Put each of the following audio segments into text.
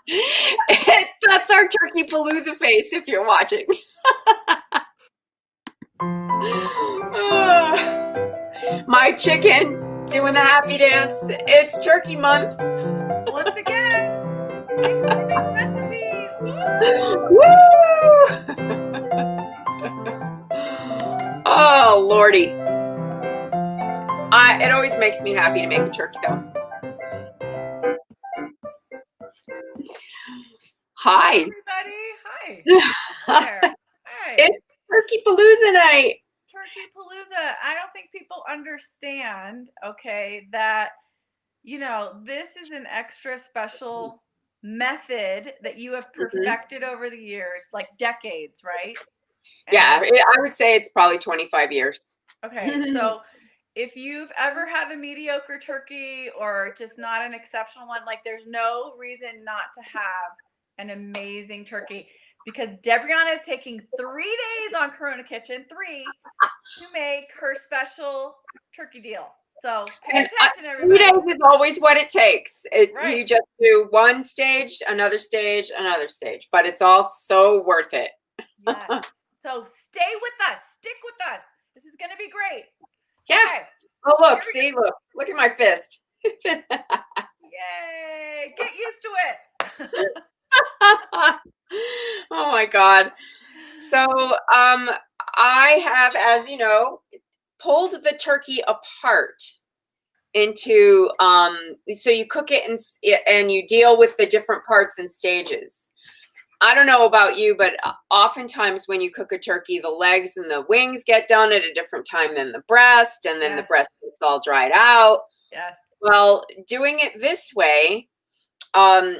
That's our turkey palooza face if you're watching. My chicken doing the happy dance. It's turkey month. Once again, thanks for the recipes. Woo! Oh, Lordy. It always makes me happy to make a turkey, though. Hi. Everybody. Hi. There. Hi. It's Turkey Palooza night. Turkey Palooza. I don't think people understand, okay, that, this is an extra special method that you have perfected over the years, like decades, right? Yeah, I would say it's probably 25 years. Okay, so if you've ever had a mediocre turkey or just not an exceptional one, like there's no reason not to have an amazing turkey, because Debrianna is taking 3 days on Corona Kitchen, 3, to make her special turkey deal. So pay attention, everybody. 3 days is always what it takes. Right. You just do one stage, another stage, another stage, but it's all so worth it. Yes. So stay with us. Stick with us. This is going to be great. Yeah. Okay. Oh, look. See, look at my fist. Yay. Get used to it. Oh, my God. So I have, as you know, pulled the turkey apart into, so you cook it and you deal with the different parts and stages. I don't know about you, but oftentimes when you cook a turkey, the legs and the wings get done at a different time than the breast, and then the breast gets all dried out. Yes. Well, doing it this way, I'm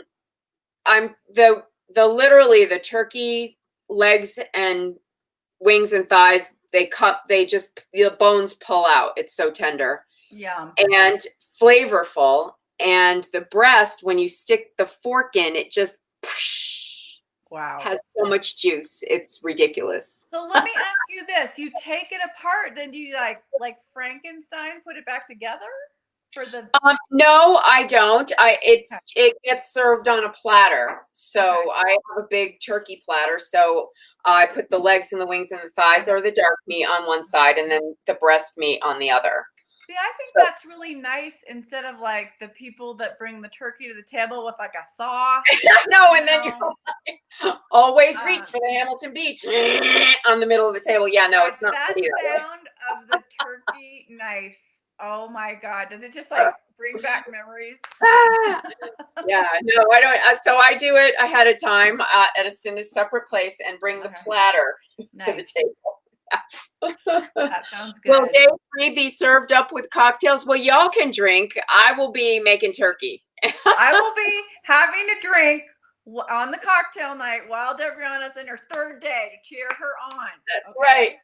literally the turkey legs and wings and thighs, the bones pull out. It's so tender. Yeah. And flavorful. And the breast, when you stick the fork in, it just has so much juice. It's ridiculous. So let me ask you this. You take it apart, then do you like Frankenstein put it back together? For the no, I don't. It gets served on a platter. So I have a big turkey platter. So I put the legs and the wings and the thighs or the dark meat on one side and then the breast meat on the other. See, I think that's really nice instead of like the people that bring the turkey to the table with like a saw. No, and then you always reach for the Hamilton Beach on the middle of the table. Yeah, no, it's not. That sound of the turkey knife. Oh my God. Does it just like bring back memories? Yeah, no, I don't. So I do it ahead of time at a separate place and bring the platter to the table. That sounds good. Will day 3 be served up with cocktails? Well, y'all can drink. I will be making turkey. I will be having a drink on the cocktail night while Debrianna's in her 3rd day to cheer her on. That's right.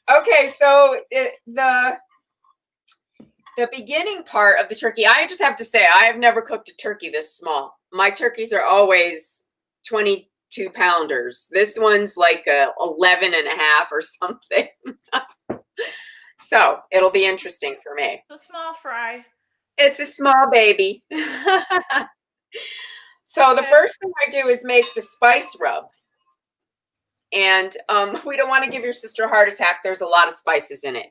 Okay, so the beginning part of the turkey, I just have to say, I have never cooked a turkey this small. My turkeys are always 22-pounders. This one's like 11 and a half or something. So it'll be interesting for me. A small fry. It's a small baby. So the first thing I do is make the spice rub. And we don't want to give your sister a heart attack. There's a lot of spices in it.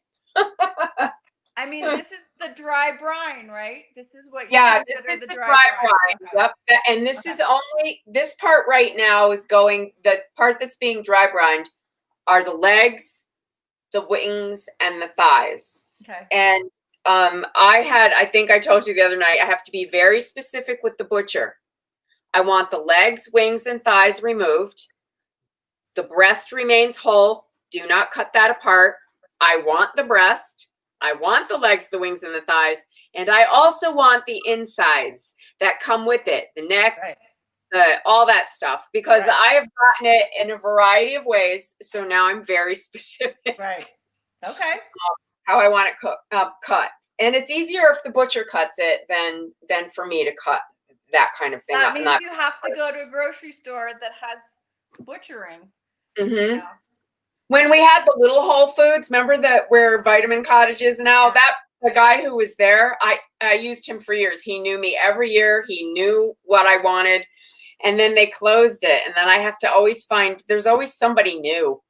I mean, this is the dry brine, right? This is what you consider the dry brine. Okay. Yep. And this is only, this part right now is going, the part that's being dry brined are the legs, the wings, and the thighs. Okay. And I think I told you the other night, I have to be very specific with the butcher. I want the legs, wings, and thighs removed. The breast remains whole. Do not cut that apart. I want the breast. I want the legs, the wings, and the thighs. And I also want the insides that come with it, the neck, all that stuff, because I have gotten it in a variety of ways. So now I'm very specific. Right. Okay. How I want it cut. And it's easier if the butcher cuts it than for me to cut that kind of thing. That means you have to go to a grocery store that has butchering. Mm-hmm. When we had the little Whole Foods, remember that where Vitamin Cottage is now, that the guy who was there, I used him for years. He knew me every year. He knew what I wanted. And then they closed it. And then I have to always find, there's always somebody new.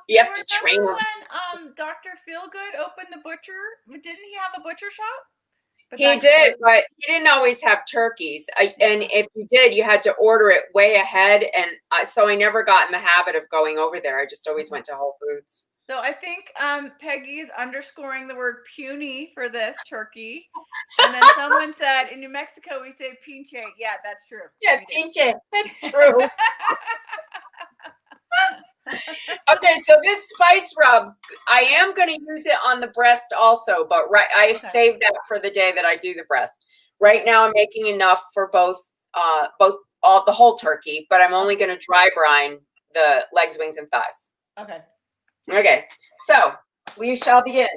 You have to train them. When Dr. Feelgood opened the butcher? Didn't he have a butcher shop? But He did, but he didn't always have turkeys. And if you did, you had to order it way ahead. And so I never got in the habit of going over there. I just always went to Whole Foods. So I think Peggy's underscoring the word puny for this turkey. And then someone said, in New Mexico, we say pinche. Yeah, that's true. Yeah, pinche. That's true. Okay, so this spice rub, I am going to use it on the breast also, but I've saved that for the day that I do the breast. Right now, I'm making enough for both the whole turkey, but I'm only going to dry brine the legs, wings, and thighs. Okay. Okay, so we shall begin.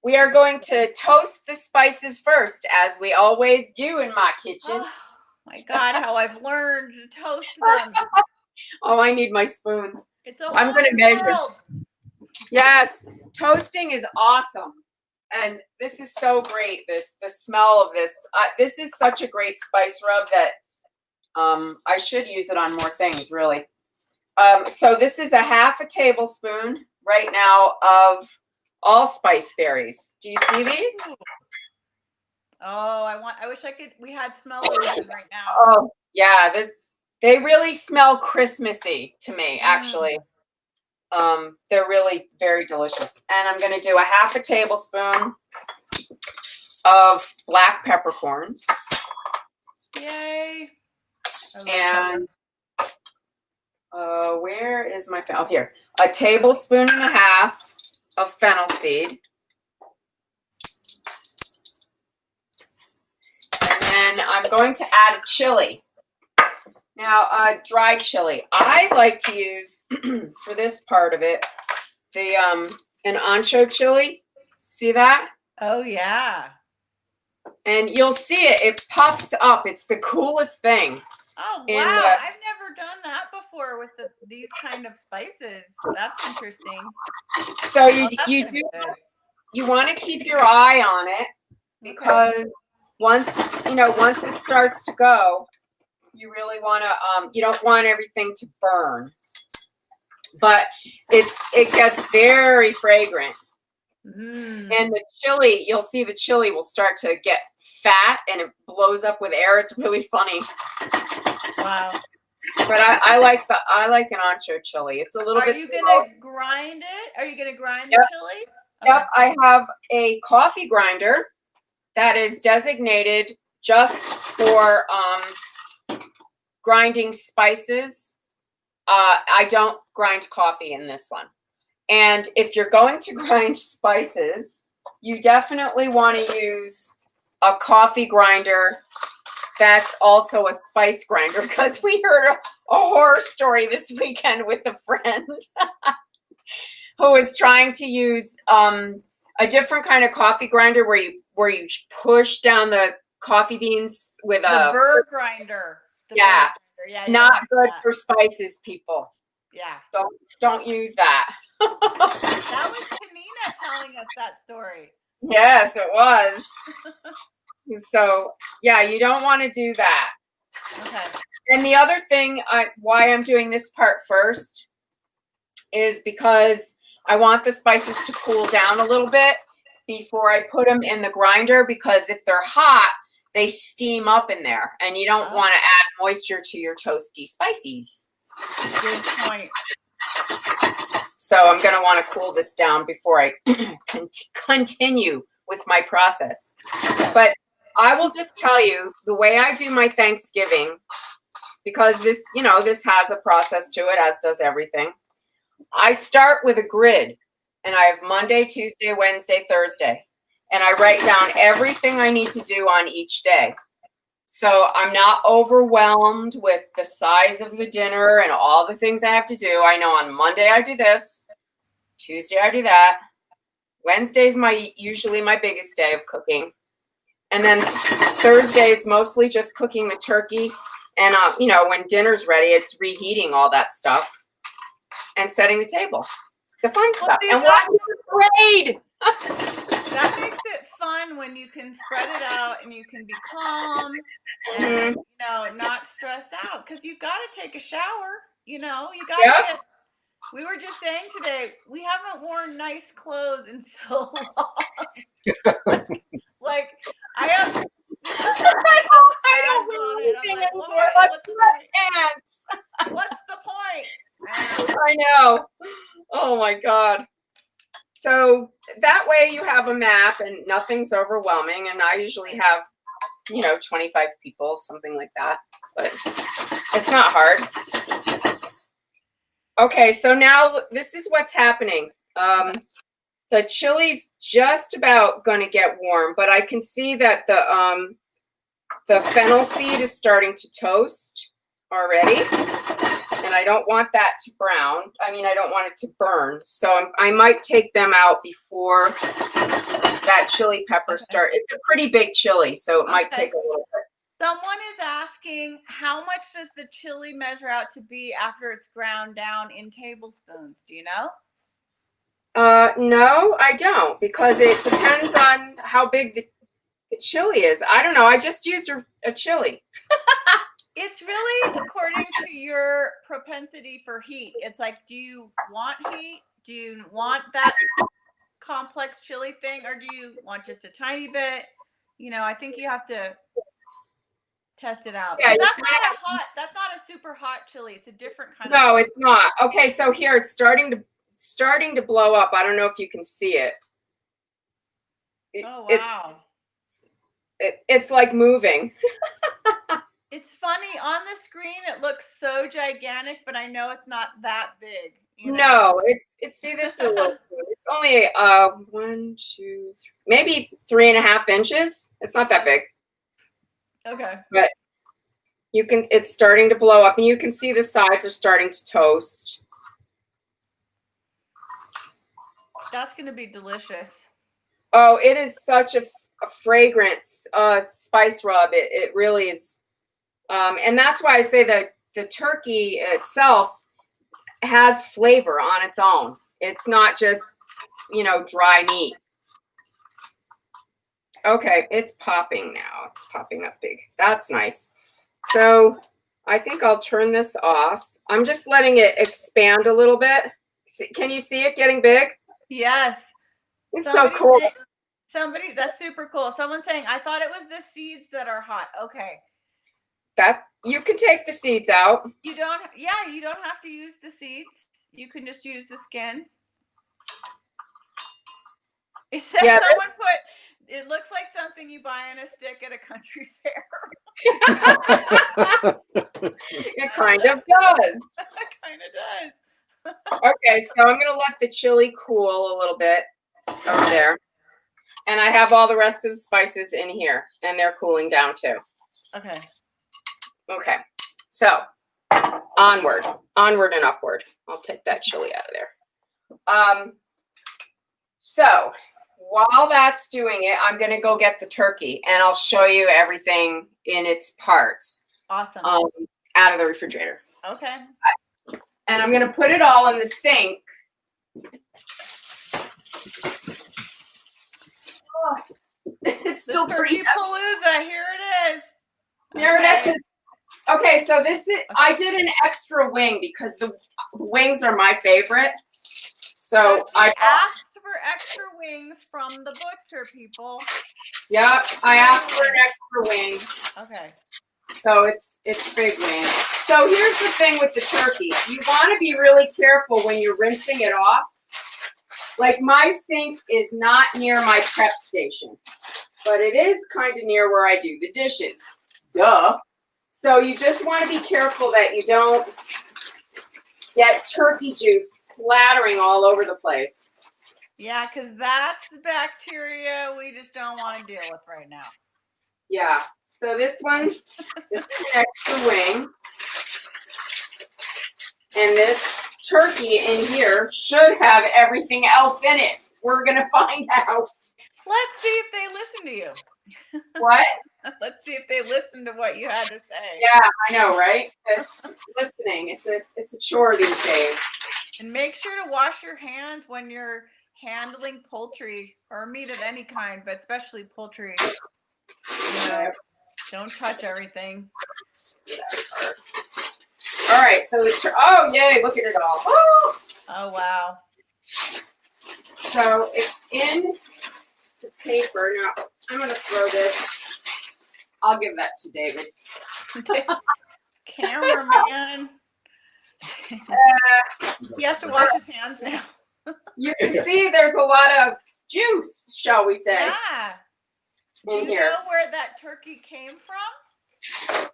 We are going to toast the spices first, as we always do in my kitchen. Oh my God, how I've learned to toast them. Oh, I need my spoons. I'm going to measure. Yes, toasting is awesome. And this is so great. The smell of this. This is such a great spice rub that I should use it on more things, really. So this is a half a tablespoon right now of allspice berries. Do you see these? Oh, I wish we had smell of them right now. Oh, yeah. They really smell Christmassy to me, actually. They're really very delicious. And I'm going to do a half a tablespoon of black peppercorns. Yay. And where is my fennel? Oh, here. A tablespoon and a half of fennel seed. And then I'm going to add a chili. Now, dried chili. I like to use, for this part of it, an ancho chili. See that? Oh, yeah. And you'll see it. It puffs up. It's the coolest thing. Oh, wow. I've never done that before with these kind of spices. That's interesting. So you want to keep your eye on it, because once it starts to go, you really want to, you don't want everything to burn, but it gets very fragrant. And the chili, you'll see the chili will start to get fat and it blows up with air. It's really funny. Wow. But I like an ancho chili. It's a little bit. Are you going to grind it? Are you going to grind the chili? Okay. Yep. I have a coffee grinder that is designated just for, grinding spices. I don't grind coffee in this one. And if you're going to grind spices, you definitely want to use a coffee grinder that's also a spice grinder, because we heard a horror story this weekend with a friend who was trying to use a different kind of coffee grinder where you push down the coffee beans with a burr grinder. Yeah, not good for spices, people. Yeah. Don't use that. That was Kanina telling us that story. Yes, it was. So, yeah, you don't want to do that. Okay. And the other thing, why I'm doing this part first is because I want the spices to cool down a little bit before I put them in the grinder, because if they're hot, they steam up in there, and you don't want to add moisture to your toasty spices. Good point. So I'm going to want to cool this down before I continue with my process. But I will just tell you the way I do my Thanksgiving, because this has a process to it, as does everything. I start with a grid, and I have Monday, Tuesday, Wednesday, Thursday. And I write down everything I need to do on each day. So I'm not overwhelmed with the size of the dinner and all the things I have to do. I know on Monday I do this, Tuesday I do that. Wednesday is usually my biggest day of cooking. And then Thursday is mostly just cooking the turkey. And, when dinner's ready, it's reheating all that stuff and setting the table. The fun stuff. And watching the parade. That makes it fun when you can spread it out and you can be calm and, not stressed out. Because you got to take a shower. You got to Yep. get. We were just saying today, we haven't worn nice clothes in so long. like I have. I don't wear anything anymore. Let's pants. What's the point? I know. Oh my God. So that way you have a map and nothing's overwhelming. And I usually have, 25 people, something like that. But it's not hard. Okay, so now this is what's happening. The chili's just about going to get warm, but I can see that the fennel seed is starting to toast already, and I don't want that to brown. I mean, I don't want it to burn, so I might take them out before that chili pepper start. It's a pretty big chili, so it might take a little bit. Someone is asking, how much does the chili measure out to be after it's ground down in tablespoons? Do you know? No, I don't, because it depends on how big the chili is. I don't know. I just used a chili. It's really according to your propensity for heat. It's like, do you want heat? Do you want that complex chili thing, or do you want just a tiny bit? I think you have to test it out. Yeah, that's not a super hot chili. It's a different kind of. No, it's not. Okay, so here it's starting to blow up. I don't know if you can see it. Oh wow. It's like moving. It's funny on the screen. It looks so gigantic, but I know it's not that big. No, it's see, this is a little. It's only 1, 2, 3, maybe 3.5 inches. It's not that big. Okay. But it's starting to blow up, and you can see the sides are starting to toast. That's going to be delicious. Oh, it is such a fragrant spice rub. It really is. And that's why I say that the turkey itself has flavor on its own. It's not just, dry meat. Okay, it's popping now. It's popping up big. That's nice. So I think I'll turn this off. I'm just letting it expand a little bit. Can you see it getting big? Yes. It's so cool. That's super cool. Someone's saying, I thought it was the seeds that are hot. Okay. That you can take the seeds out. You don't have to use the seeds. You can just use the skin. It says someone put, it looks like something you buy in a stick at a country fair. It kind of does. It kind of does. Okay, so I'm going to let the chili cool a little bit over there. And I have all the rest of the spices in here, and they're cooling down too. Okay. Okay, so onward and upward. I'll take that chili out of there. So while that's doing it, I'm going to go get the turkey, and I'll show you everything in its parts. Awesome. Out of the refrigerator. Okay. And I'm going to put it all in the sink. Oh, it's still pretty PALLOOZA. Here it is. There it is. Okay, so I did an extra wing because the wings are my favorite. So I asked for extra wings from the butcher, people. Yep, I asked for an extra wing. Okay. So it's big wing. So here's the thing with the turkey. You want to be really careful when you're rinsing it off. Like my sink is not near my prep station, but it is kind of near where I do the dishes. Duh. So you just want to be careful that you don't get turkey juice splattering all over the place. Yeah, because that's bacteria we just don't want to deal with right now. Yeah. So this is an extra wing. And this turkey in here should have everything else in it. We're going to find out. Let's see if they listen to you. What? Let's see if they listen to what you had to say. Yeah, I know, right? Listening. It's a chore these days. And make sure to wash your hands when you're handling poultry or meat of any kind, but especially poultry. You know, don't touch everything. All right, so oh yay, look at it all. Oh, Oh wow. so it's in the paper. Now I'm gonna throw this. I'll give that to David. Cameraman. He has to wash his hands now. You can see there's a lot of juice, shall we say, Yeah. Do in you here. know where that turkey came from?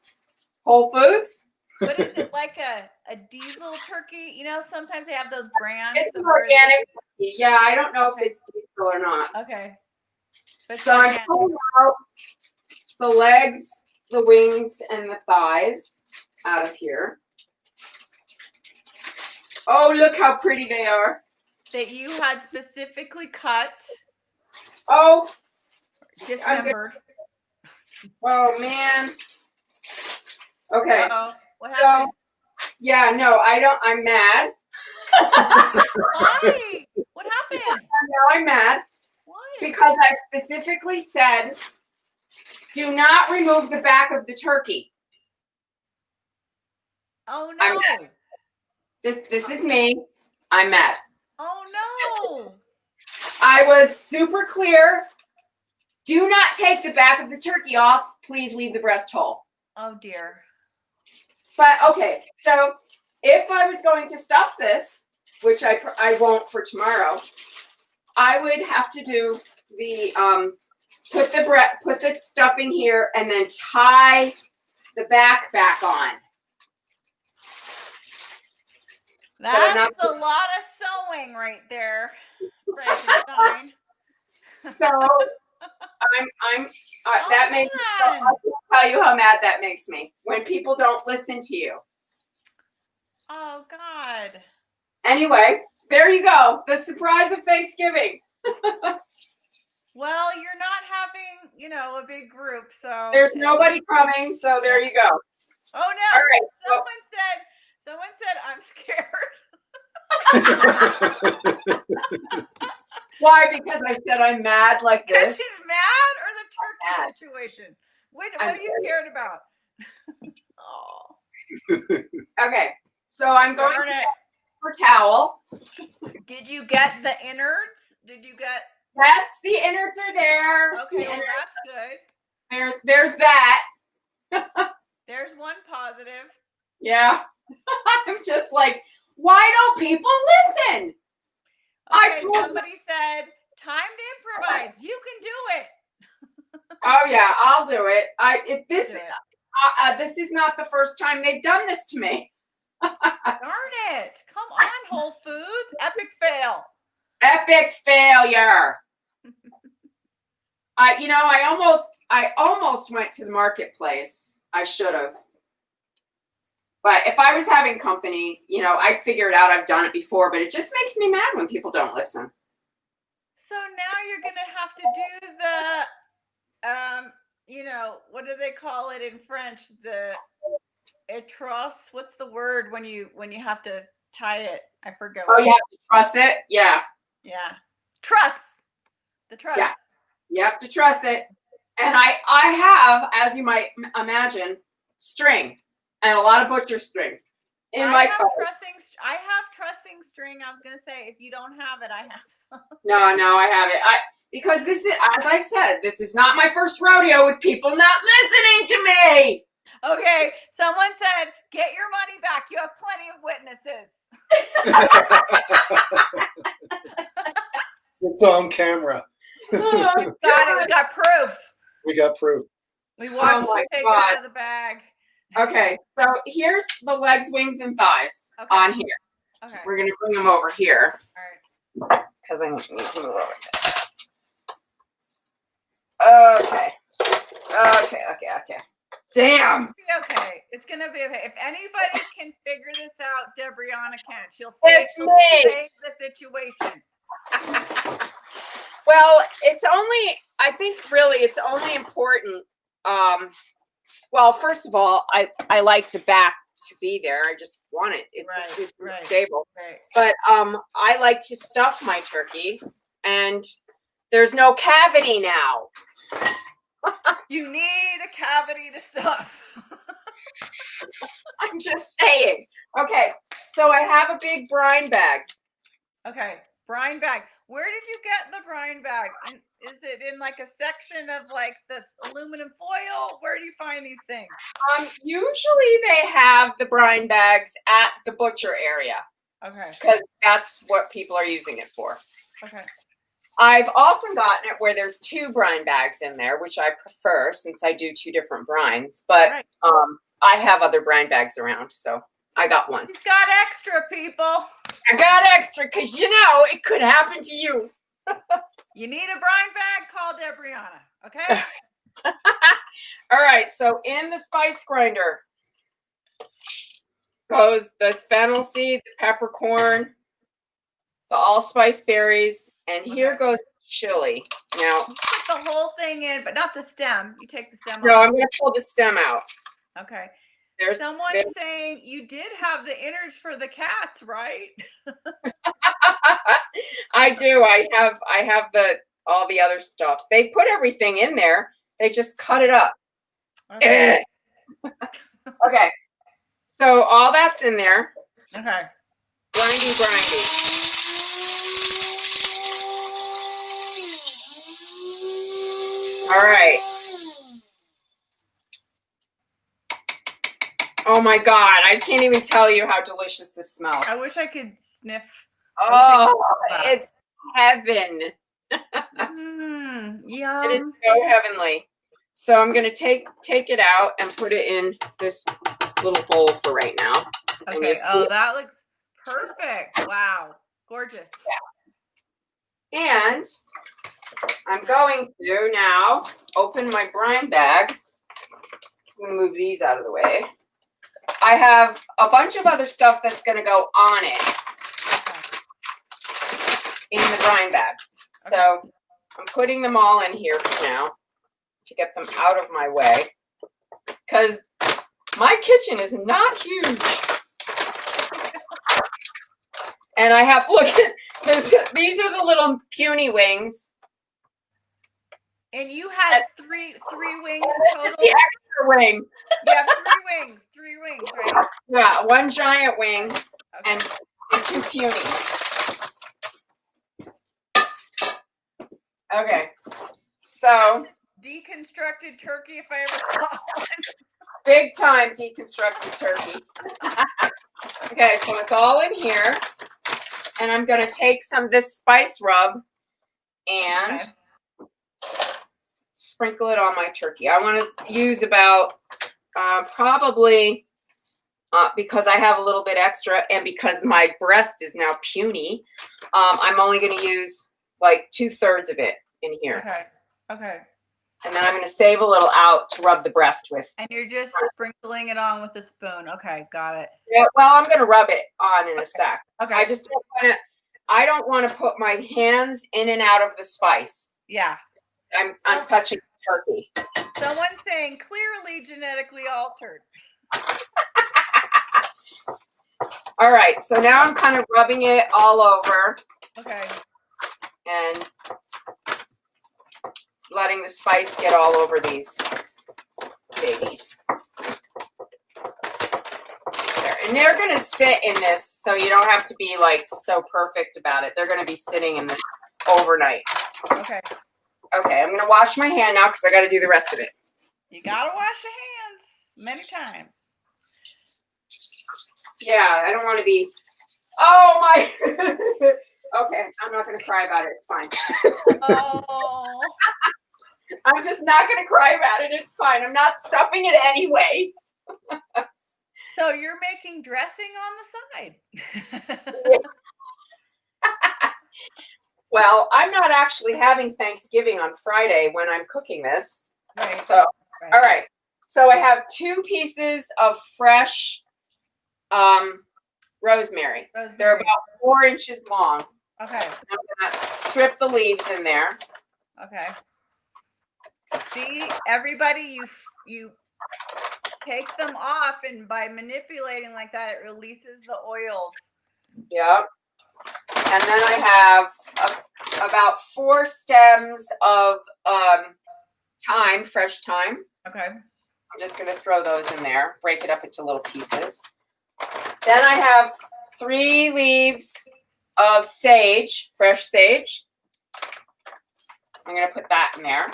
Whole Foods. What is it, like a diesel turkey? You know, sometimes they have those brands. It's an of where organic turkey. Yeah, I don't know if it's diesel or not. Okay. But So I'm pulling out the legs, the wings, and the thighs out of here. Oh, look how pretty they are. that you had specifically cut, Oh, dismembered. oh man. Okay. Uh-oh. What happened? So, yeah, no, I don't. I'm mad. Why? What happened? Now I'm mad Why? because I specifically said, do not remove the back of the turkey. Oh I'm no. mad. This is me. I'm mad. Oh no. I was super clear. Do not take the back of the turkey off. Please leave the breast whole. Oh dear. But okay, so if I was going to stuff this, which I won't for tomorrow, I would have to do the put the stuffing here and then tie the back on. That's a lot of sewing right there, Frankenstein. So that Oh, makes me, man. I'll tell you how mad that makes me when people don't listen to you. Oh God. Anyway, there you go. The surprise of Thanksgiving. Well, you're not having, you know, a big group, so There's nobody coming, so there you go. Oh no. All right. Someone said I'm scared. Why? Because I said I'm mad like Because this. she's mad or the turkey situation? What I'm are you scared about? Oh. Okay, so I'm going Darn it. for towel. Did you get the innards? Did you get? Yes, the innards are there. Okay, The well, innards- that's good. there's that. There's one positive. Yeah. I'm just like, why don't people listen? Okay, somebody said, time to improvise. You can do it. Oh yeah, I'll do it. This Do it. this is not the first time they've done this to me. Darn it. Come on, Whole Foods. Epic fail. Epic failure. I almost went to the marketplace. I should have. But if I was having company, I'd figure it out. I've done it before, but it just makes me mad when people don't listen. So now you're going to have to do the, what do they call it in French? The étrosse. What's the word when you have to tie it? I forget. Oh, you have to truss it? Yeah. Yeah. Truss. The truss. Yeah. You have to truss it. And I have, as you might imagine, string and a lot of butcher string in my car. I have trussing string. I was going to say, if you don't have it, I have some. No, I have it. Because this is, as I said, this is not my first rodeo with people not listening to me. Okay. Someone said, get your money back. You have plenty of witnesses. It's on camera. We got it. We got proof. We got proof. We watched you take it out of the bag. Okay, so here's the legs, wings, and thighs on here. Okay. We're going to bring them over here. All right. Because I need to move over there. Okay. Damn. Okay. It's going to be okay. If anybody can figure this out, Debrianna can. She'll It's save the situation. Well, I think really it's only important. Well, first of all, I like the back to be there. I just want it. It's right. stable. Right. But I like to stuff my turkey and there's no cavity now. You need a cavity to stuff. I'm just saying. Okay, so I have a big brine bag. Okay, brine bag. Where did you get the brine bag? Is it in like a section of like this aluminum foil? Where do you find these things? Usually they have the brine bags at the butcher area Okay. because that's what people are using it for. Okay. I've often gotten it where there's 2 brine bags in there, which I prefer since I do 2 different brines. But Right. I have other brine bags around, so I got one. She's got extra, people. I got extra because it could happen to you. You need a brine bag? Call Debrianna. Okay. All right, so in the spice grinder goes the fennel seed, the peppercorn, the allspice berries, and here goes chili. Now, put the whole thing in, but not the stem. You take the stem no, off. I'm going to pull the stem out. Okay. There's Someone's saying you did have the innards for the cats, right? I do. I have all the other stuff. They put everything in there. They just cut it up. Okay. Okay. So all that's in there. Okay. Grindy. All right. Oh my God, I can't even tell you how delicious this smells. I wish I could sniff. Oh, it's heaven. Yum. It is so heavenly. So I'm going to take it out and put it in this little bowl for right now. Okay. Oh, that looks perfect. Wow. Gorgeous. Yeah. And I'm going to now open my brine bag. I'm going to move these out of the way. I have a bunch of other stuff that's going to go on it in the brine bag. So I'm putting them all in here for now to get them out of my way because my kitchen is not huge. And I have, look, these are the little puny wings. And you had three wings This is total. the extra wing. You have 3 wings, right? Yeah, 1 giant wing Okay. and 2 puny. Okay, so Deconstructed turkey, if I ever saw one. big time deconstructed turkey. Okay, so it's all in here, and I'm gonna take some of this spice rub and sprinkle it on my turkey. I want to use about probably because I have a little bit extra and because my breast is now puny, I'm only going to use like 2/3 of it in here. Okay. Okay. And then I'm going to save a little out to rub the breast with. And you're just sprinkling it on with a spoon. Okay, got it. Yeah, well, I'm going to rub it on in a sec. Okay. I don't want to put my hands in and out of the spice. Yeah. I'm touching the turkey. Someone's saying clearly genetically altered. All right, so now I'm kind of rubbing it all over. Okay. And letting the spice get all over these babies. There. And they're going to sit in this, so you don't have to be like so perfect about it. They're going to be sitting in this overnight. Okay. Okay, I'm going to wash my hand now because I got to do the rest of it. You got to wash your hands many times. Yeah, I don't want to be, oh my, okay, I'm not going to cry about it. It's fine. Oh. I'm just not going to cry about it. It's fine. I'm not stuffing it anyway. So you're making dressing on the side. Well, I'm not actually having Thanksgiving on Friday when I'm cooking this. Right. So, all right. So I have 2 pieces of fresh rosemary. They're about 4 inches long. Okay. I'm going to strip the leaves in there. Okay. See, everybody, you take them off, and by manipulating like that, it releases the oils. Yep. And then I have about 4 stems of thyme, fresh thyme. Okay. I'm just going to throw those in there, break it up into little pieces. Then I have 3 leaves of sage, fresh sage. I'm going to put that in there.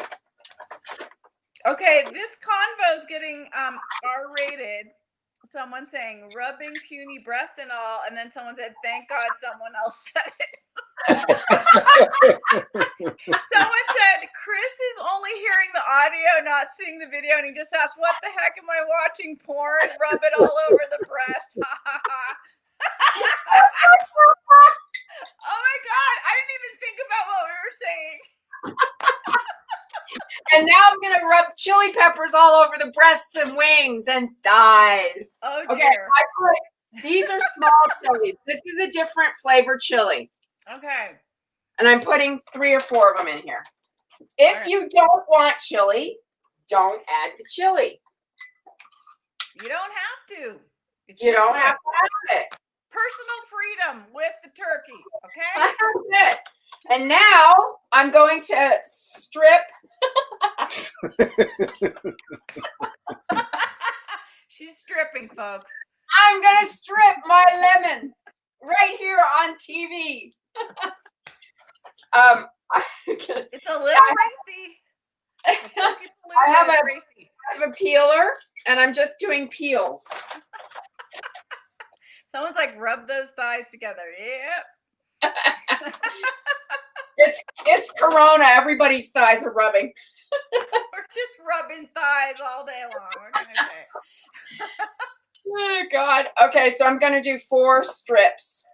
Okay, this convo is getting R-rated. Someone saying rubbing puny breasts and all, and then someone said, "Thank God someone else said it." Someone said Chris is only hearing the audio, not seeing the video, and he just asked, "What the heck am I watching? Porn? Rub it all over the breast." Oh my God, I didn't even think about what we were saying. And now I'm going to rub chili peppers all over the breasts and wings and thighs. Oh Okay, dear. these are small chilies. This is a different flavor chili. Okay. And I'm putting 3 or 4 of them in here. If you don't want chili, don't add the chili. You don't have to. It's You your don't choice. have to have it. Personal freedom with the turkey. Okay. That's it. And now I'm going to strip. She's stripping, folks. I'm going to strip my lemon right here on TV. It's a little racy. I have a peeler, and I'm just doing peels. Someone's like, rub those thighs together. Yep. It's Corona. Everybody's thighs are rubbing. We're just rubbing thighs all day long. What can I say? Oh God. Okay, so I'm gonna do 4 strips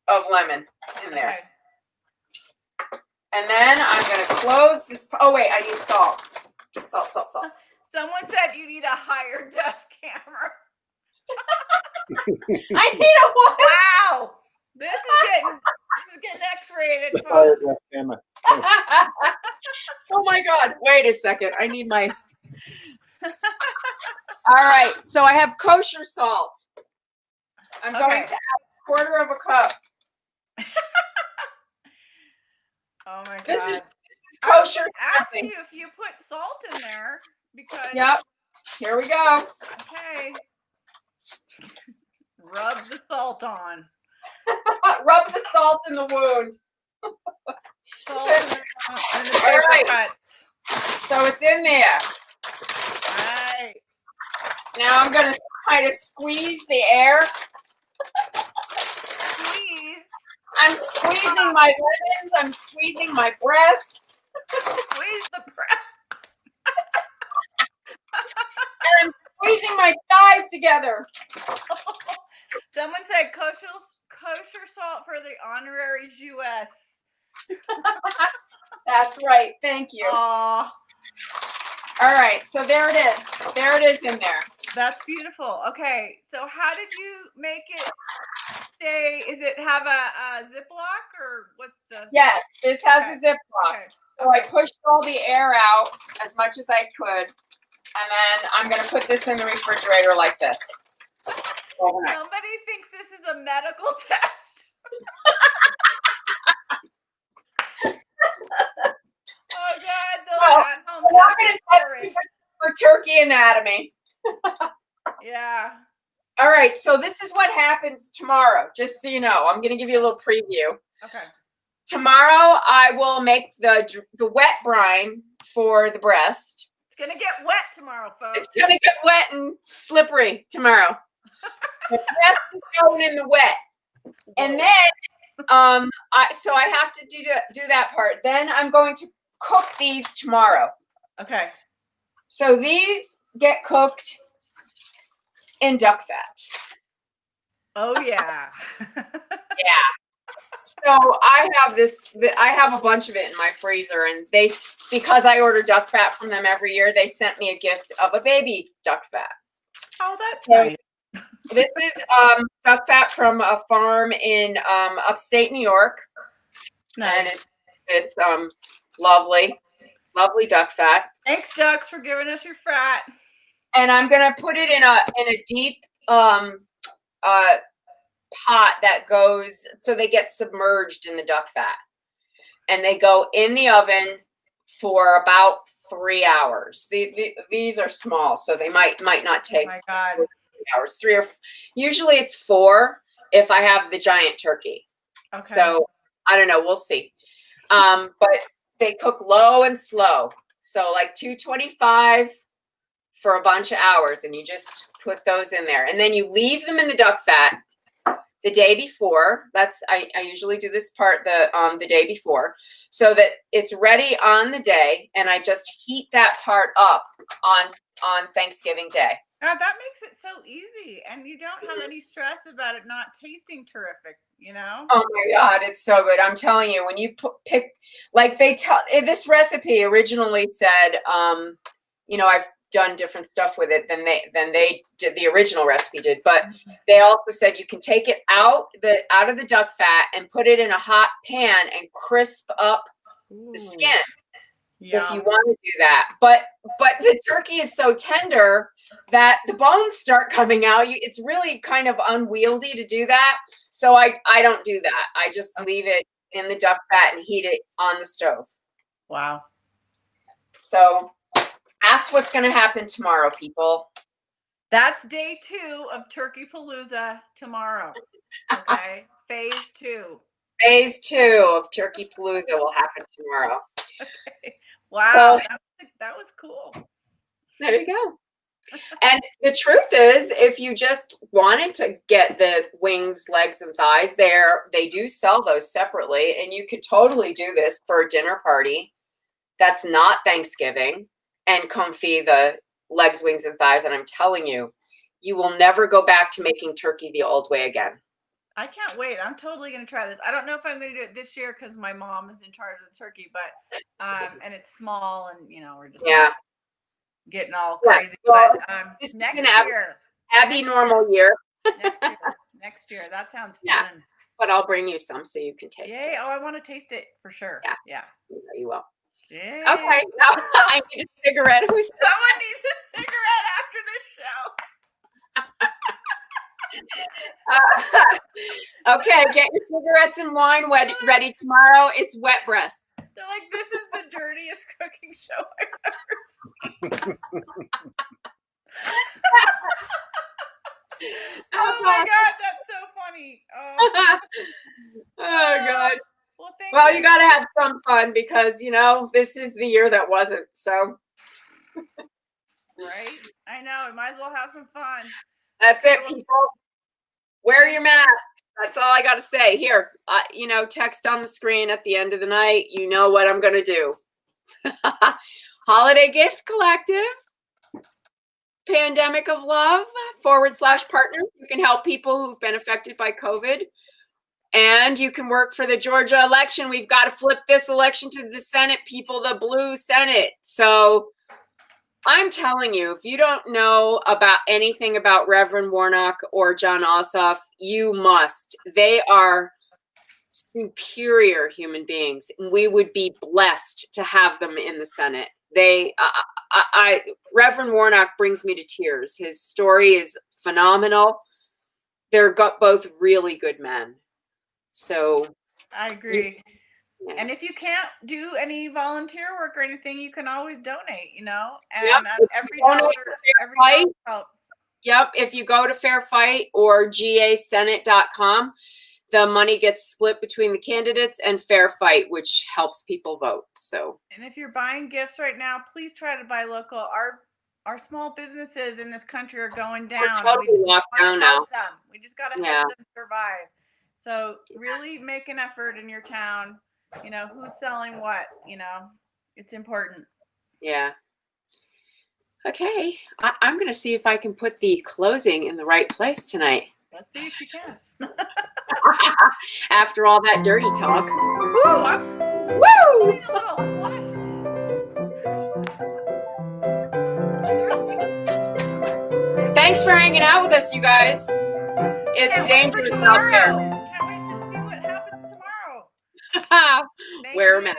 of lemon in there. Okay. And then I'm gonna close this. Oh wait, I need salt. Salt. Someone said you need a higher def camera. I need a what? Wow. This is getting X-rated, folks. Oh my God. Wait a second. I need my. All right. So I have kosher salt. I'm going to add 1/4 of a cup. Oh my God. This is kosher. Ask you if you put salt in there because. Yep. Here we go. Okay. Rub the salt on. Rub the salt in the wound. Salt in the paper cuts. So it's in there. Right. Now I'm going to kind of squeeze the air. Squeeze. I'm squeezing my lemons. I'm squeezing my breasts. Squeeze the breast. And I'm squeezing my thighs together. Someone said kosher salt for the honorary Jewess. That's right. Thank you. Aww. All right. So there it is. There it is in there. That's beautiful. Okay. So how did you make it stay? Is it have a Ziploc or what's the? Yes, this has a Ziploc. Okay. So I pushed all the air out as much as I could. And then I'm going to put this in the refrigerator like this. Overnight. Somebody thinks this is a medical test. Oh God, Well, at-home I'm not going test to is test you for turkey anatomy. Yeah. All right, so this is what happens tomorrow, just so you know. I'm going to give you a little preview. Okay. Tomorrow, I will make the wet brine for the breast. It's gonna get wet tomorrow, folks. It's going to get wet and slippery tomorrow. The breast is going in the wet. And then, so I have to do that part. Then I'm going to cook these tomorrow. Okay. So these get cooked in duck fat. Oh yeah. Yeah. So I have a bunch of it in my freezer, and because I order duck fat from them every year, they sent me a gift of a baby duck fat. Oh, that's So nice. this is duck fat from a farm in upstate New York. Nice. And it's lovely duck fat. Thanks, ducks, for giving us your fat. And I'm gonna put it in a deep pot that goes so they get submerged in the duck fat. and they go in the oven for about 3 hours. These are small, so they might not take Oh my God. 3 hours. Usually it's 4 if I have the giant turkey. Okay. So I don't know. We'll see. But they cook low and slow. So like 225 for a bunch of hours, and you just put those in there, and then you leave them in the duck fat the day before. I usually do this part the day before, so that it's ready on the day, and I just heat that part up on Thanksgiving Day. God, that makes it so easy, and you don't have any stress about it not tasting terrific, you know? Oh my God, it's so good. I'm telling you, when you pick, like this recipe originally said, I've done different stuff with it than they did, the original recipe did, but they also said you can take it out of the duck fat and put it in a hot pan and crisp up the skin. If you want to do that. But the turkey is so tender that the bones start coming out. It's really kind of unwieldy to do that. So I don't do that. I just leave it in the duck fat and heat it on the stove. Wow. So that's what's going to happen tomorrow, people. That's day 2 of Turkey Palooza tomorrow. Okay. Phase 2. Phase 2 of Turkey Palooza will happen tomorrow. Okay. Wow. So, that was cool. There you go. And the truth is, if you just wanted to get the wings, legs, and thighs, they do sell those separately, and you could totally do this for a dinner party that's not Thanksgiving and come feed the legs, wings, and thighs. And I'm telling you, you will never go back to making turkey the old way again. I can't wait. I'm totally going to try this. I don't know if I'm going to do it this year because my mom is in charge of the turkey, but and it's small, and we're just getting all crazy. Well, but next year, normal year. Next year. That sounds fun. Yeah, but I'll bring you some so you can taste it. Oh, I want to taste it for sure. Yeah. You will. Yay. Okay. Now I need a cigarette. Someone needs a cigarette after this show. Okay, get your cigarettes and wine ready tomorrow. It's wet breast. They're like, this is the dirtiest cooking show I've ever seen. Oh my God, that's so funny. Oh God. Well, you got to have some fun because, this is the year that wasn't. So. Right? I know. We might as well have some fun. That's it, people. Wear your mask. That's all I got to say. Here, text on the screen at the end of the night. You know what I'm going to do. Holiday Gift Collective. Pandemic of Love /partners. You can help people who've been affected by COVID. And you can work for the Georgia election. We've got to flip this election to the Senate, people, the blue Senate. So I'm telling you, if you don't know about anything about Reverend Warnock or John Ossoff, you must. They are superior human beings. We would be blessed to have them in the Senate. Reverend Warnock brings me to tears. His story is phenomenal. They're both really good men. So I agree. And if you can't do any volunteer work or anything, you can always donate, And every dollar helps. Yep. If you go to Fair Fight or gasenate.com, the money gets split between the candidates and Fair Fight, which helps people vote. So. And if you're buying gifts right now, please try to buy local. Our small businesses in this country are going down. We're totally locked down now. We just got to help them survive. So really make an effort in your town. Who's selling what, it's important. Yeah. Okay. I'm going to see if I can put the closing in the right place tonight. Let's see if you can. After all that dirty talk. Woo! Woo! A little flushed. Thanks for hanging out with us, you guys. It's dangerous out there. Can't wait to see what happens tomorrow. Wear a mask.